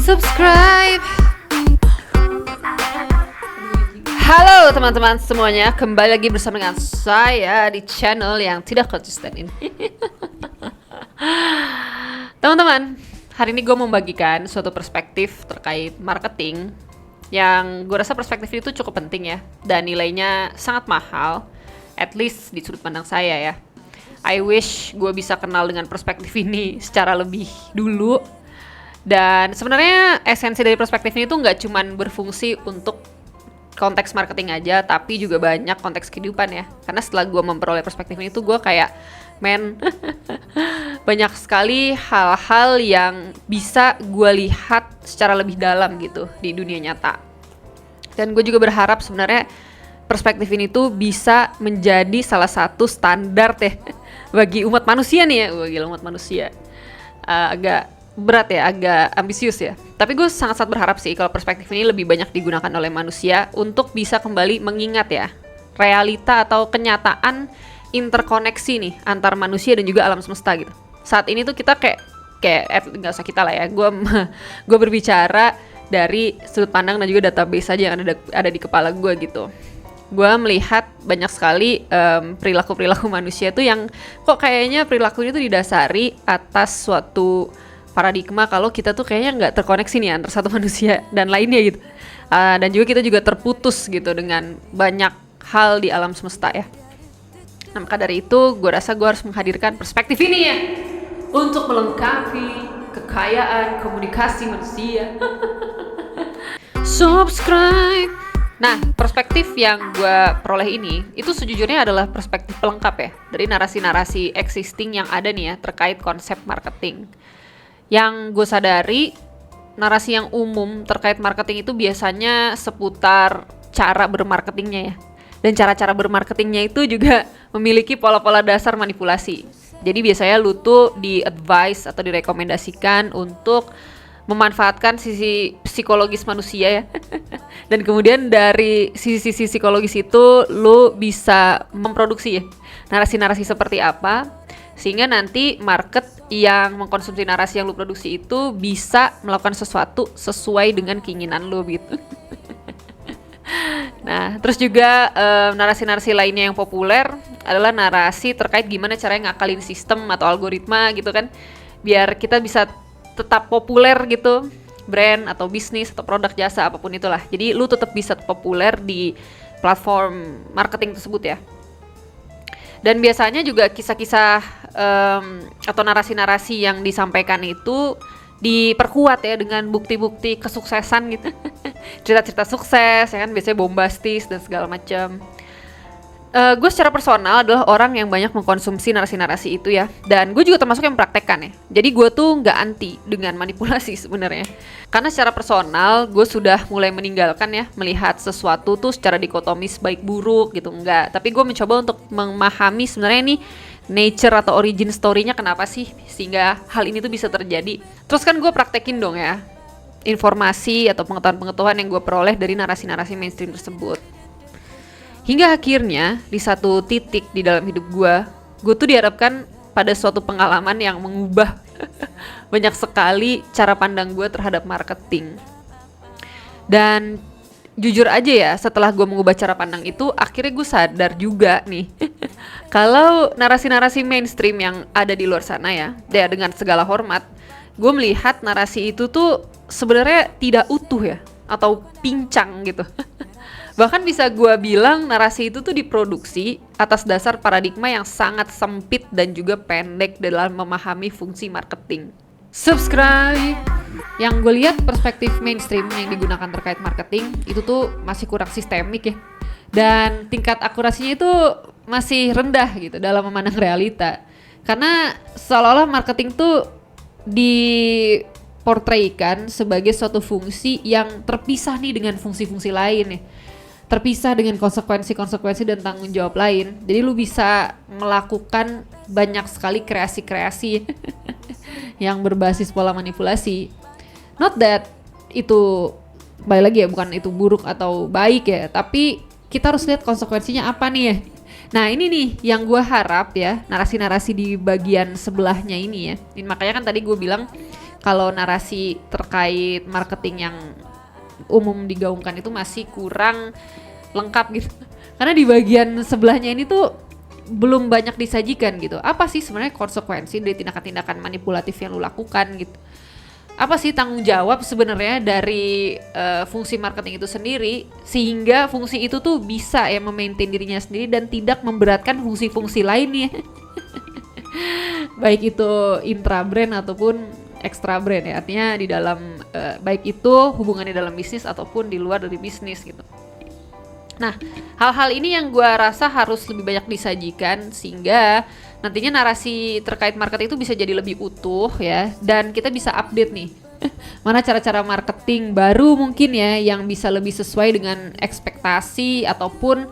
subscribe. Halo teman-teman semuanya, kembali lagi bersama dengan saya di channel yang tidak konsisten ini. Teman-teman, hari ini gue membagikan suatu perspektif terkait marketing yang gue rasa perspektif itu cukup penting ya, dan nilainya sangat mahal, at least di sudut pandang saya ya. I wish gue bisa kenal dengan perspektif ini secara lebih dulu. Dan sebenarnya esensi dari perspektif ini tuh nggak cuman berfungsi untuk konteks marketing aja, tapi juga banyak konteks kehidupan ya. Karena setelah gue memperoleh perspektif ini tuh gue kayak, banyak sekali hal-hal yang bisa gue lihat secara lebih dalam gitu di dunia nyata. Dan gue juga berharap sebenarnya perspektif ini tuh bisa menjadi salah satu standar ya bagi umat manusia nih ya. Gila, umat manusia agak berat ya, agak ambisius ya. Tapi gue sangat-sangat berharap sih kalau perspektif ini lebih banyak digunakan oleh manusia untuk bisa kembali mengingat ya realita atau kenyataan interkoneksi nih antar manusia dan juga alam semesta gitu. Saat ini tuh kita kayak nggak usah kita lah ya, gue berbicara dari sudut pandang dan juga database aja yang ada di kepala gue gitu. Gue melihat banyak sekali perilaku manusia tuh yang kok kayaknya perilakunya tuh didasari atas suatu paradigma kalau kita tuh kayaknya nggak terkoneksi nih antar satu manusia dan lainnya gitu. Dan juga kita juga terputus gitu dengan banyak hal di alam semesta ya. Nah, maka dari itu gue rasa gue harus menghadirkan perspektif ini ya untuk melengkapi kekayaan komunikasi manusia. Subscribe. Nah, perspektif yang gue peroleh ini itu sejujurnya adalah perspektif pelengkap ya dari narasi-narasi existing yang ada nih ya terkait konsep marketing. Yang gue sadari, narasi yang umum terkait marketing itu biasanya seputar cara bermarketingnya ya. Dan cara-cara bermarketingnya itu juga memiliki pola-pola dasar manipulasi. Jadi biasanya lu tuh di-advise atau direkomendasikan untuk memanfaatkan sisi psikologis manusia ya. Dan kemudian dari sisi psikologis itu lu bisa memproduksi ya narasi-narasi seperti apa, sehingga nanti market yang mengkonsumsi narasi yang lu produksi itu bisa melakukan sesuatu sesuai dengan keinginan lu gitu. Nah, terus juga narasi-narasi lainnya yang populer adalah narasi terkait gimana caranya ngakalin sistem atau algoritma gitu kan, biar kita bisa tetap populer gitu, brand atau bisnis atau produk jasa apapun itulah. Jadi lu tetap bisa populer di platform marketing tersebut ya. Dan biasanya juga kisah-kisah atau narasi-narasi yang disampaikan itu diperkuat ya dengan bukti-bukti kesuksesan gitu. Cerita-cerita sukses ya kan, biasanya bombastis dan segala macam. Gue secara personal adalah orang yang banyak mengkonsumsi narasi-narasi itu ya, dan gue juga termasuk yang mempraktekkan ya. Jadi gue tuh nggak anti dengan manipulasi sebenarnya, karena secara personal gue sudah mulai meninggalkan ya melihat sesuatu tuh secara dikotomis baik buruk gitu, enggak. Tapi gue mencoba untuk memahami sebenarnya nih nature atau origin story-nya kenapa sih sehingga hal ini tuh bisa terjadi. Terus kan gue praktekin dong ya informasi atau pengetahuan-pengetahuan yang gue peroleh dari narasi-narasi mainstream tersebut. Hingga akhirnya di satu titik di dalam hidup gue tuh dihadapkan pada suatu pengalaman yang mengubah banyak sekali cara pandang gue terhadap marketing. Dan jujur aja ya, setelah gue mengubah cara pandang itu, akhirnya gue sadar juga nih kalau narasi-narasi mainstream yang ada di luar sana ya dengan segala hormat, gue melihat narasi itu tuh sebenarnya tidak utuh ya, atau pincang gitu. Bahkan bisa gue bilang narasi itu tuh diproduksi atas dasar paradigma yang sangat sempit dan juga pendek dalam memahami fungsi marketing. Subscribe! Yang gue lihat perspektif mainstream yang digunakan terkait marketing itu tuh masih kurang sistemik ya. Dan tingkat akurasinya itu masih rendah gitu dalam memandang realita. Karena seolah-olah marketing tuh diportraykan sebagai suatu fungsi yang terpisah nih dengan fungsi-fungsi lain ya. Terpisah dengan konsekuensi-konsekuensi dan tanggung jawab lain. Jadi lu bisa melakukan banyak sekali kreasi-kreasi yang berbasis pola manipulasi. Not that itu, balik lagi ya, bukan itu buruk atau baik ya, tapi kita harus lihat konsekuensinya apa nih ya. Nah ini nih yang gue harap ya, narasi-narasi di bagian sebelahnya ini ya. Makanya kan tadi gue bilang kalau narasi terkait marketing yang umum digaungkan itu masih kurang lengkap gitu. Karena di bagian sebelahnya ini tuh belum banyak disajikan gitu. Apa sih sebenarnya konsekuensi dari tindakan-tindakan manipulatif yang lu lakukan gitu? Apa sih tanggung jawab sebenarnya dari fungsi marketing itu sendiri sehingga fungsi itu tuh bisa ya memaintain dirinya sendiri dan tidak memberatkan fungsi-fungsi lainnya. Baik itu intra brand ataupun extra brand ya. Artinya di dalam baik itu hubungannya dalam bisnis ataupun di luar dari bisnis gitu. Nah, hal-hal ini yang gue rasa harus lebih banyak disajikan sehingga nantinya narasi terkait marketing itu bisa jadi lebih utuh ya, dan kita bisa update nih mana cara-cara marketing baru mungkin ya yang bisa lebih sesuai dengan ekspektasi ataupun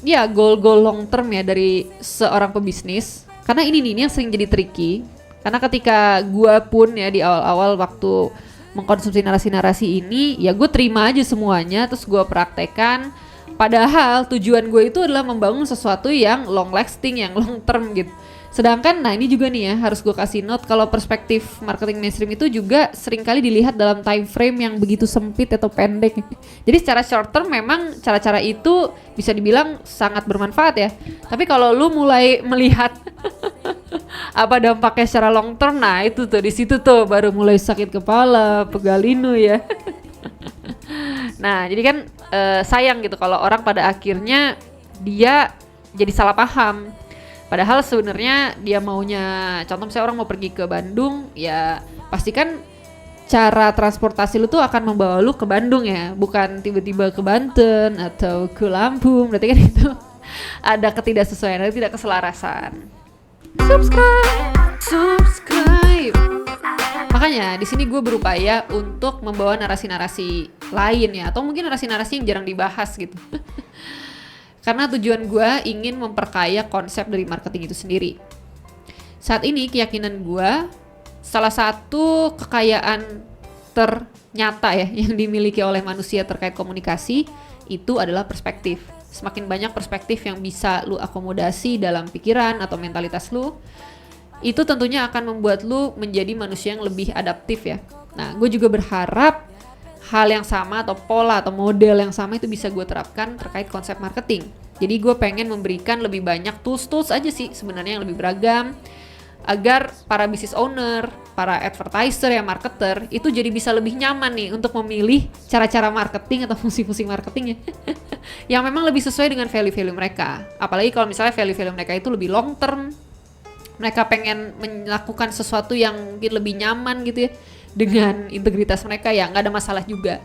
ya goal-goal long term ya dari seorang pebisnis. Karena ini yang sering jadi tricky, karena ketika gue pun ya di awal-awal waktu mengkonsumsi narasi-narasi ini, ya gue terima aja semuanya, terus gue praktekkan. Padahal tujuan gue itu adalah membangun sesuatu yang long lasting, yang long term gitu. Sedangkan, nah ini juga nih ya, harus gue kasih note kalau perspektif marketing mainstream itu juga seringkali dilihat dalam time frame yang begitu sempit atau pendek. Jadi secara short term memang cara-cara itu bisa dibilang sangat bermanfaat ya. Tapi kalau lu mulai melihat apa dampaknya secara long term, nah itu tuh di situ tuh baru mulai sakit kepala, pegal linu ya. Nah jadi kan sayang gitu kalau orang pada akhirnya dia jadi salah paham. Padahal sebenarnya dia maunya, contoh misalnya orang mau pergi ke Bandung, ya pastikan cara transportasi lu tuh akan membawa lu ke Bandung ya, bukan tiba-tiba ke Banten atau ke Lampung. Berarti kan itu ada ketidaksesuaian, ada tidak keselarasan. Subscribe. Makanya di sini gue berupaya untuk membawa narasi-narasi lain ya, atau mungkin narasi-narasi yang jarang dibahas gitu. Karena tujuan gue ingin memperkaya konsep dari marketing itu sendiri. Saat ini keyakinan gue, salah satu kekayaan ternyata ya yang dimiliki oleh manusia terkait komunikasi itu adalah perspektif. Semakin banyak perspektif yang bisa lu akomodasi dalam pikiran atau mentalitas lu, itu tentunya akan membuat lu menjadi manusia yang lebih adaptif ya. Nah, gue juga berharap hal yang sama atau pola atau model yang sama itu bisa gue terapkan terkait konsep marketing. Jadi gue pengen memberikan lebih banyak tools aja sih sebenarnya yang lebih beragam agar para business owner, para advertiser ya, marketer itu jadi bisa lebih nyaman nih untuk memilih cara-cara marketing atau fungsi-fungsi marketingnya yang memang lebih sesuai dengan value-value mereka. Apalagi kalau misalnya value-value mereka itu lebih long term, mereka pengen melakukan sesuatu yang mungkin lebih nyaman gitu ya dengan integritas mereka, ya nggak ada masalah juga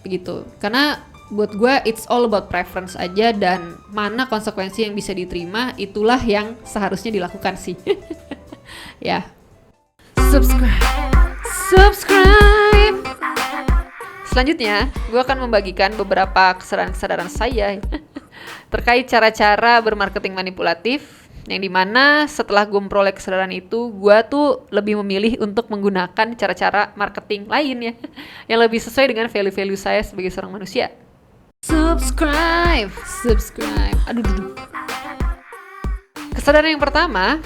begitu. Karena buat gue it's all about preference aja, dan mana konsekuensi yang bisa diterima itulah yang seharusnya dilakukan sih. Ya. Subscribe. Selanjutnya gue akan membagikan beberapa kesadaran-kesadaran saya terkait cara-cara bermarketing manipulatif, yang dimana setelah gue memperoleh kesadaran itu, gue tuh lebih memilih untuk menggunakan cara-cara marketing lain ya yang lebih sesuai dengan value-value saya sebagai seorang manusia. Subscribe. Aduh. Kesadaran yang pertama,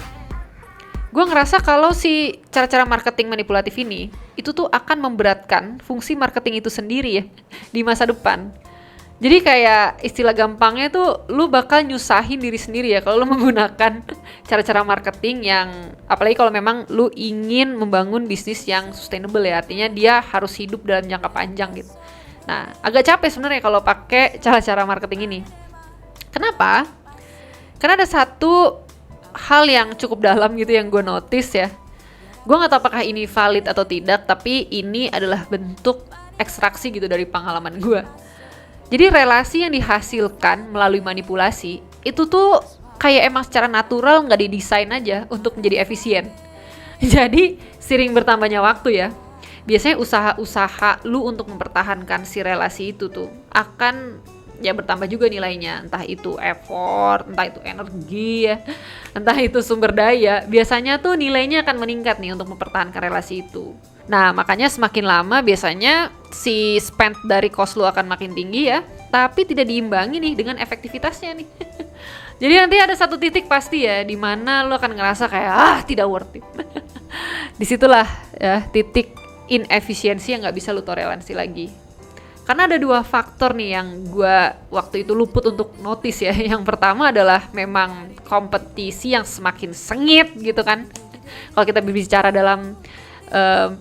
gue ngerasa kalau si cara-cara marketing manipulatif ini itu tuh akan memberatkan fungsi marketing itu sendiri ya di masa depan. Jadi kayak istilah gampangnya tuh lu bakal nyusahin diri sendiri ya kalau lu menggunakan cara-cara marketing yang, apalagi kalau memang lu ingin membangun bisnis yang sustainable ya, artinya dia harus hidup dalam jangka panjang gitu. Nah, agak capek sebenarnya kalau pakai cara-cara marketing ini. Kenapa? Karena ada satu hal yang cukup dalam gitu yang gue notice ya. Gue gak tahu apakah ini valid atau tidak, tapi ini adalah bentuk ekstraksi gitu dari pengalaman gue. Jadi relasi yang dihasilkan melalui manipulasi itu tuh kayak emang secara natural gak didesain aja untuk menjadi efisien. Jadi sering bertambahnya waktu ya, biasanya usaha-usaha lu untuk mempertahankan si relasi itu tuh akan ya bertambah juga nilainya. Entah itu effort, entah itu energi ya, entah itu sumber daya. Biasanya tuh nilainya akan meningkat nih untuk mempertahankan relasi itu. Nah, makanya semakin lama biasanya si spend dari cost lu akan makin tinggi ya, tapi tidak diimbangi nih dengan efektivitasnya nih. Jadi nanti ada satu titik pasti ya di mana lu akan ngerasa kayak tidak worth it. Disitulah ya titik inefisiensi yang nggak bisa lu toleransi lagi. Karena ada 2 faktor nih yang gue waktu itu luput untuk notice ya. Yang pertama adalah memang kompetisi yang semakin sengit gitu kan. Kalau kita berbicara dalam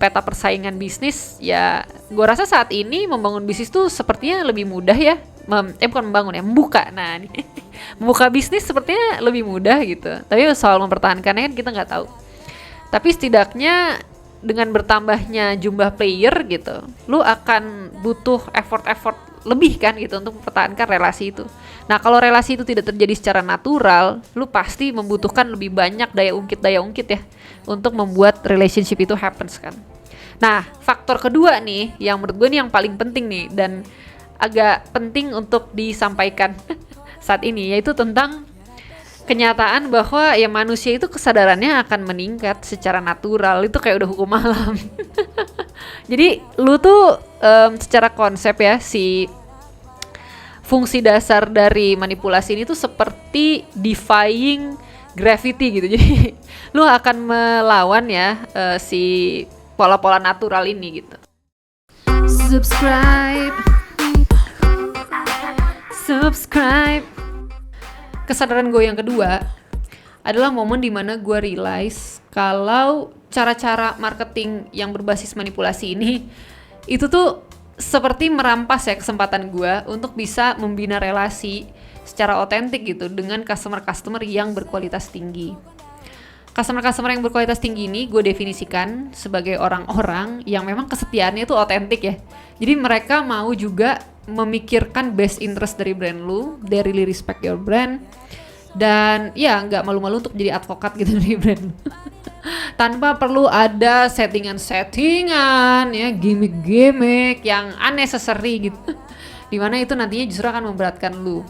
peta persaingan bisnis, ya gue rasa saat ini membangun bisnis tuh sepertinya lebih mudah ya. Bukan membangun ya, membuka. Nah nih, membuka bisnis sepertinya lebih mudah gitu. Tapi soal mempertahankannya kan kita nggak tahu. Tapi setidaknya dengan bertambahnya jumlah player gitu, lu akan butuh effort lebih kan gitu untuk mempertahankan relasi itu. Nah kalau relasi itu tidak terjadi secara natural, lu pasti membutuhkan lebih banyak daya ungkit ya untuk membuat relationship itu happens kan. Nah faktor kedua nih yang menurut gue nih yang paling penting nih dan agak penting untuk disampaikan saat ini, yaitu tentang kenyataan bahwa ya manusia itu kesadarannya akan meningkat secara natural. Itu kayak udah hukum alam. Jadi lu tuh secara konsep ya, si fungsi dasar dari manipulasi ini tuh seperti defying gravity gitu. Jadi lu akan melawan ya si pola-pola natural ini gitu. Subscribe. Kesadaran gue yang kedua adalah momen dimana gue realize kalau cara-cara marketing yang berbasis manipulasi ini itu tuh seperti merampas ya kesempatan gue untuk bisa membina relasi secara otentik gitu dengan customer-customer yang berkualitas tinggi. Customer-customer yang berkualitas tinggi ini gue definisikan sebagai orang-orang yang memang kesetiaannya tuh otentik ya. Jadi mereka mau juga memikirkan best interest dari brand lu, they really respect your brand, dan ya nggak malu-malu untuk jadi advokat gitu dari brand tanpa perlu ada settingan ya, gimmick yang unnecessary gitu dimana itu nantinya justru akan memberatkan lu.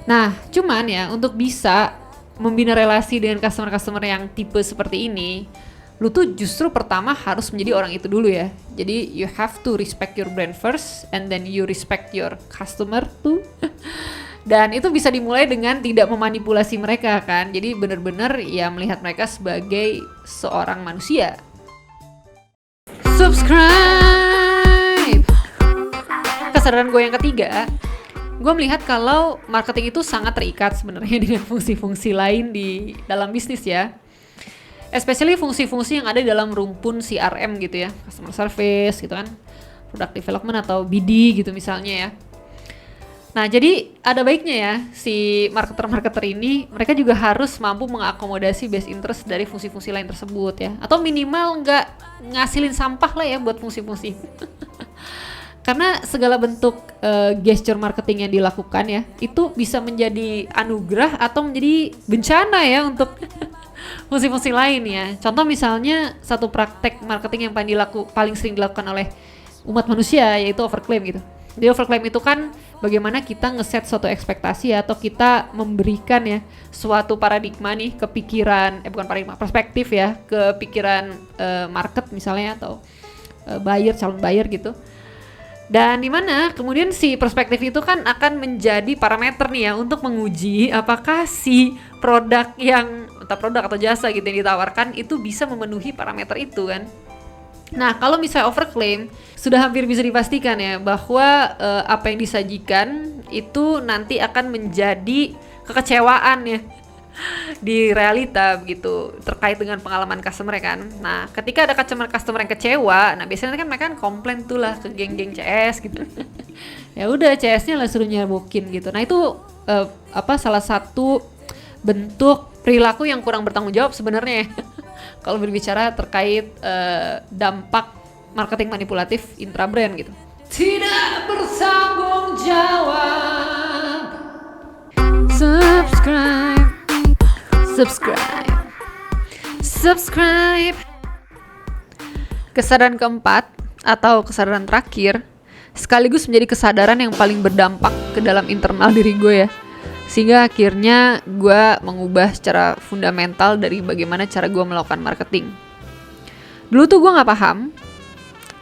Nah cuman ya untuk bisa membina relasi dengan customer-customer yang tipe seperti ini, lu tuh justru pertama harus menjadi orang itu dulu ya. Jadi you have to respect your brand first and then you respect your customer too. Dan itu bisa dimulai dengan tidak memanipulasi mereka kan. Jadi benar-benar ya melihat mereka sebagai seorang manusia. Subscribe. Kesadaran gue yang ketiga, gue melihat kalau marketing itu sangat terikat sebenarnya dengan fungsi-fungsi lain di dalam bisnis ya. Especially fungsi-fungsi yang ada di dalam rumpun CRM gitu ya, customer service gitu kan, product development atau BD gitu misalnya ya. Nah jadi ada baiknya ya si marketer-marketer ini mereka juga harus mampu mengakomodasi best interest dari fungsi-fungsi lain tersebut ya, atau minimal nggak ngasilin sampah lah ya buat fungsi-fungsi. Karena segala bentuk gesture marketing yang dilakukan ya itu bisa menjadi anugerah atau menjadi bencana ya untuk fungsi-fungsi lain ya. Contoh misalnya satu praktek marketing yang paling sering dilakukan oleh umat manusia yaitu overclaim gitu. Jadi overclaim itu kan bagaimana kita ngeset suatu ekspektasi atau kita memberikan ya suatu paradigma nih ke pikiran, bukan paradigma, perspektif ya ke pikiran market misalnya atau calon buyer gitu. Dan dimana kemudian si perspektif itu kan akan menjadi parameter nih ya untuk menguji apakah si produk atau jasa gitu yang ditawarkan itu bisa memenuhi parameter itu kan. Nah kalau misalnya overclaim sudah hampir bisa dipastikan ya bahwa apa yang disajikan itu nanti akan menjadi kekecewaan ya di realita begitu terkait dengan pengalaman customer kan. Nah ketika ada customer yang kecewa, nah biasanya kan mereka kan komplain tuh lah ke geng-geng CS gitu. Ya udah CS-nya lah suruh nyabukin gitu. Nah itu salah satu bentuk perilaku yang kurang bertanggung jawab sebenarnya kalau berbicara terkait dampak marketing manipulatif intrabrand gitu. Tidak bertanggung jawab. Subscribe. Kesadaran keempat atau kesadaran terakhir sekaligus menjadi kesadaran yang paling berdampak ke dalam internal diri gue ya. Sehingga akhirnya gue mengubah secara fundamental dari bagaimana cara gue melakukan marketing. Dulu tuh gue gak paham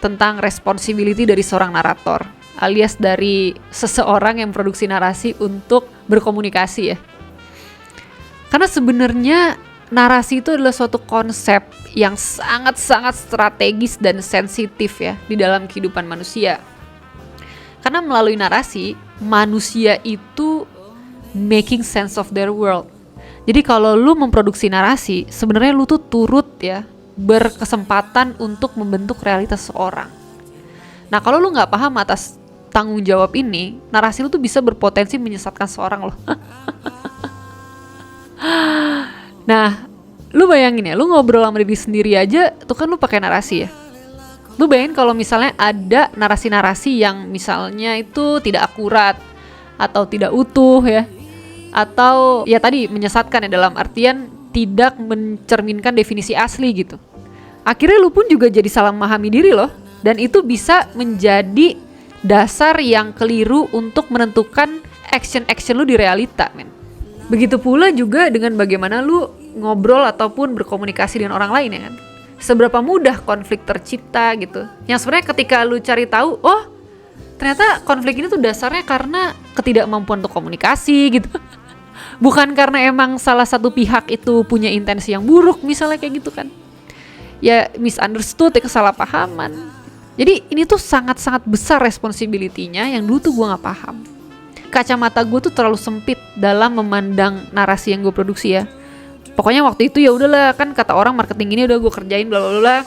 tentang responsibility dari seorang narator, alias dari seseorang yang produksi narasi untuk berkomunikasi ya. Karena sebenarnya narasi itu adalah suatu konsep yang sangat-sangat strategis dan sensitif ya di dalam kehidupan manusia. Karena melalui narasi, manusia itu making sense of their world. Jadi kalau lu memproduksi narasi, sebenarnya lu tuh turut ya berkesempatan untuk membentuk realitas seorang. Nah kalau lu nggak paham atas tanggung jawab ini, narasi lu tuh bisa berpotensi menyesatkan seorang loh. Nah, lu bayangin ya, lu ngobrol sama diri sendiri aja, tuh kan lu pakai narasi ya. Lu bayangin kalau misalnya ada narasi-narasi yang misalnya itu tidak akurat atau tidak utuh ya, atau ya tadi menyesatkan ya dalam artian tidak mencerminkan definisi asli gitu. Akhirnya lu pun juga jadi salah memahami diri loh, dan itu bisa menjadi dasar yang keliru untuk menentukan action lu di realita, men. Begitu pula juga dengan bagaimana lu ngobrol ataupun berkomunikasi dengan orang lain ya kan. Seberapa mudah konflik tercipta gitu. Yang sebenarnya ketika lu cari tahu, oh ternyata konflik ini tuh dasarnya karena ketidakmampuan untuk komunikasi gitu. Bukan karena emang salah satu pihak itu punya intensi yang buruk misalnya kayak gitu kan. Ya misunderstood, ya kesalahpahaman. Jadi ini tuh sangat-sangat besar responsibility-nya yang dulu tuh gue gak paham. Kacamata gue tuh terlalu sempit dalam memandang narasi yang gue produksi ya. Pokoknya waktu itu ya udahlah, kan kata orang marketing ini udah gue kerjain bla bla bla.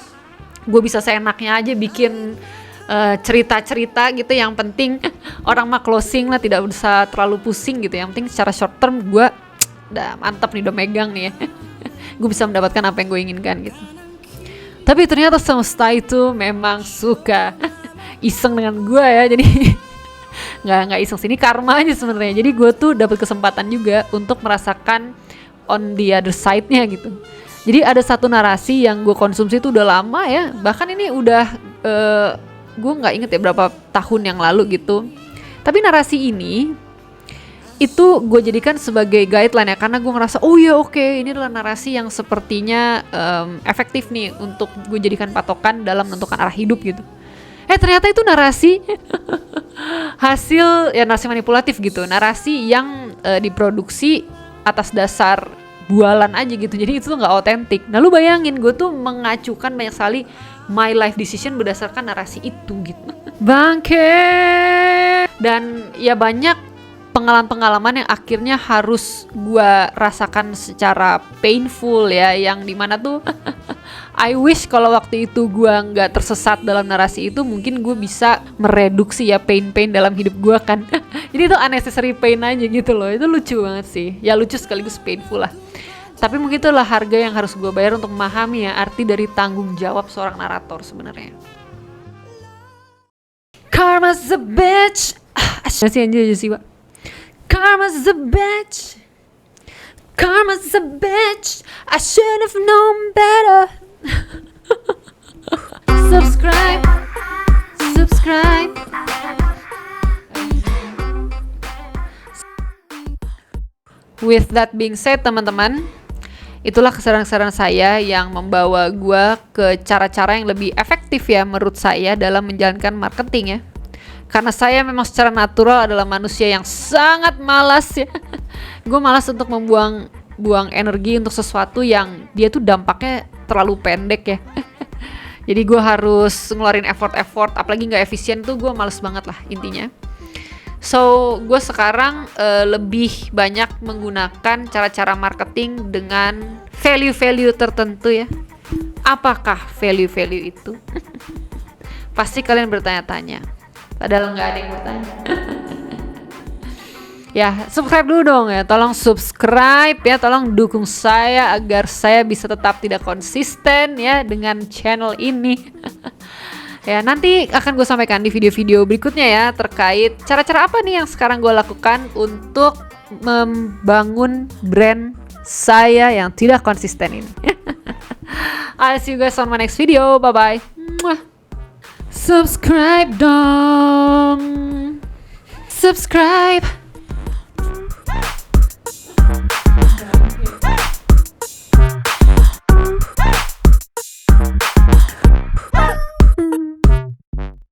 Gue bisa seenaknya aja bikin cerita-cerita gitu, yang penting orang mah closing lah, tidak usah terlalu pusing gitu. Yang penting secara short term gue udah mantap nih, udah megang nih ya. Gue bisa mendapatkan apa yang gue inginkan gitu. Tapi ternyata semesta itu memang suka iseng dengan gue ya, jadi nggak iseng sini, karma aja sebenarnya. Jadi gue tuh dapat kesempatan juga untuk merasakan on the other side-nya gitu. Jadi ada satu narasi yang gue konsumsi itu udah lama ya, bahkan ini udah gue nggak inget ya berapa tahun yang lalu gitu. Tapi narasi ini itu gue jadikan sebagai guideline ya, karena gue ngerasa oh ya oke, ini adalah narasi yang sepertinya efektif nih untuk gue jadikan patokan dalam menentukan arah hidup gitu. Ternyata itu narasi hasil ya narasi manipulatif gitu, narasi yang diproduksi atas dasar bualan aja gitu, jadi itu tuh nggak otentik. Nah lu bayangin, gue tuh mengacukan banyak sekali my life decision berdasarkan narasi itu gitu. Bangke. Dan ya banyak pengalaman-pengalaman yang akhirnya harus gue rasakan secara painful ya, yang dimana tuh I wish kalau waktu itu gue nggak tersesat dalam narasi itu, mungkin gue bisa mereduksi ya pain-pain dalam hidup gue kan. Jadi itu unnecessary pain aja gitu loh. Itu lucu banget sih. Ya lucu sekaligus painful lah. Tapi mungkin itulah harga yang harus gue bayar untuk memahami ya arti dari tanggung jawab seorang narator sebenarnya. Karma's a bitch. Masih anjir aja sih, Pak. Karma's a bitch. Karma's a bitch. I should have known better. Subscribe. With that being said, teman-teman, itulah kesaran-kesaran saya yang membawa gue ke cara-cara yang lebih efektif ya menurut saya dalam menjalankan marketing ya. Karena saya memang secara natural adalah manusia yang sangat malas ya. Gue malas untuk buang energi untuk sesuatu yang dia tuh dampaknya terlalu pendek ya. Jadi gue harus ngeluarin effort, apalagi gak efisien tuh gue males banget lah intinya. So gue sekarang lebih banyak menggunakan cara-cara marketing dengan value-value tertentu ya. Apakah value-value itu? Pasti kalian bertanya-tanya, padahal gak ada yang bertanya. Ya, subscribe dulu dong ya, tolong subscribe ya, tolong dukung saya agar saya bisa tetap tidak konsisten ya dengan channel ini. Ya, nanti akan gue sampaikan di video-video berikutnya ya terkait cara-cara apa nih yang sekarang gue lakukan untuk membangun brand saya yang tidak konsisten ini. I'll see you guys on my next video. Bye-bye. Subscribe dong. Subscribe.